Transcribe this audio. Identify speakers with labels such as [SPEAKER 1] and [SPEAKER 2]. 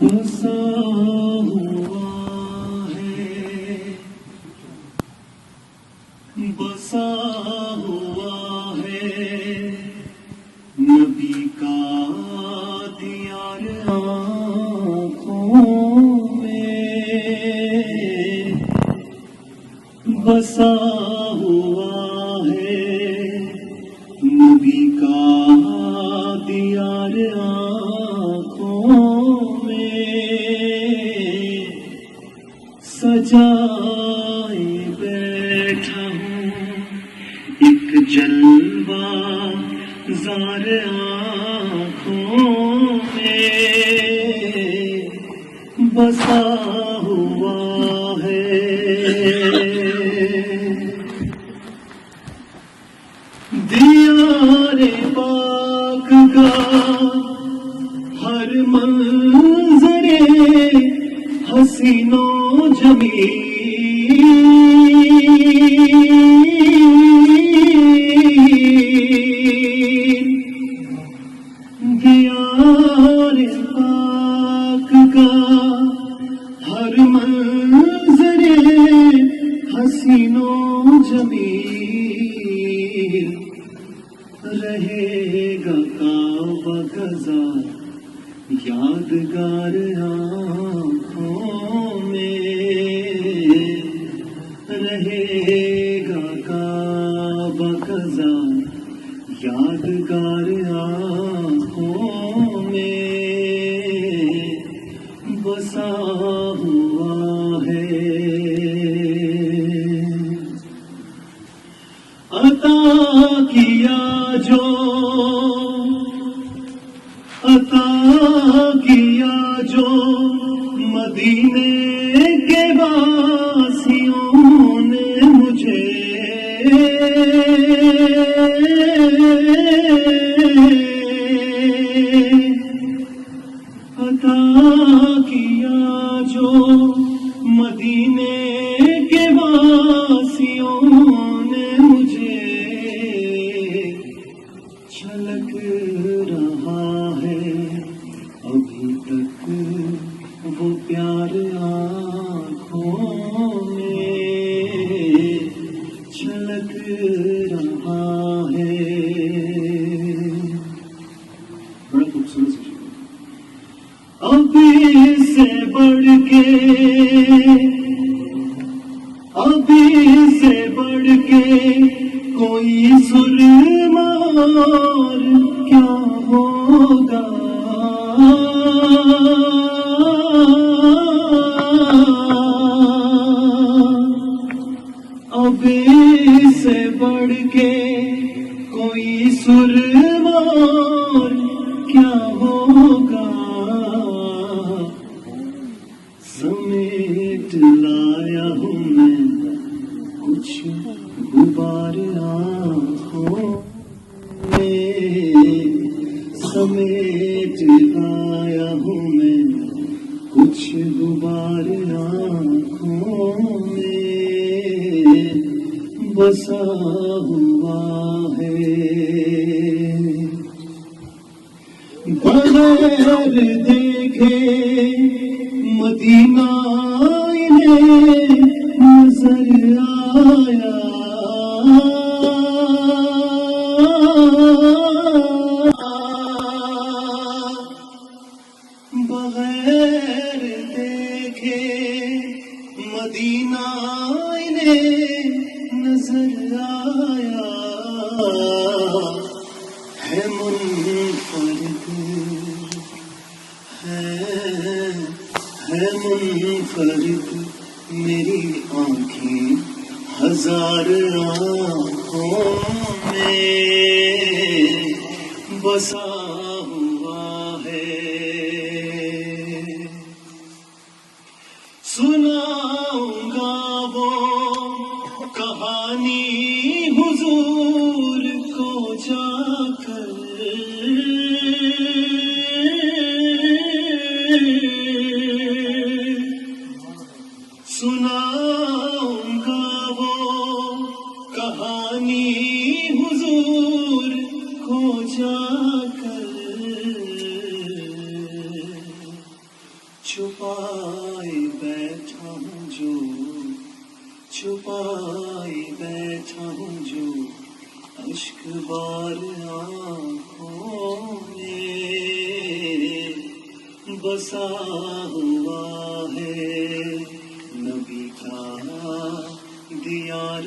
[SPEAKER 1] بسا ہوا ہے، بسا ہوا ہے نبی کا دیار آنکھوں میں، بسا ہوا ہے نبی کا دیار آنکھوں میں، سجائے بیٹھا ہوں ایک جلوہ زار آنکھوں میں، بسا ہوا ہے۔ دیار پاک کا ہر منظر حسین و جمیل، دیار پاک کا ہر منظر حسین و جمیل، رہے گا کعبہ گزا یادگار آنکھوں میں، رہے گا کعبہ گزا یادگار آنکھوں میں، بسا ہوا ہے۔ عطا کیا جو عطا کیا جو مدینے کے واسیوں نے مجھے، عطا کیا جو مدینے کے واسیوں نے مجھے، چھلک رہا ہے ابھی تک وہ پیار آنکھوں میں، چھلک رہا ہے۔ بڑا خوبصورت سے ابھی سے بڑھ کے، ابھی سے بڑھ کے کوئی سرمار کیا ہوگا، ابھی سے بڑھ کے کوئی سرمار کیا ہوگا، سمیٹ لایا ہوں میں کچھ غبار آنکھوں میں، سمیٹ لایا ہوں میں کچھ غبار آنکھوں میں، بسا ہوا ہے۔ بغیر دیکھے مدینہ انہیں نظر آیا، بغیر دیکھے مدینہ انہیں نظر آیا، ہے منفرد ہے منفرد میری آنکھیں ہزار آنکھوں میں، بسا ہوا ہے۔ سناؤں گا وہ کہانی حضور کو جا کر، سناؤں گا وہ کہانی حضور کو جا کر، چھپائی بیٹھا ہوں جو اشک بار آنکھوں میں بسا ہوا ہے نبی کا دیار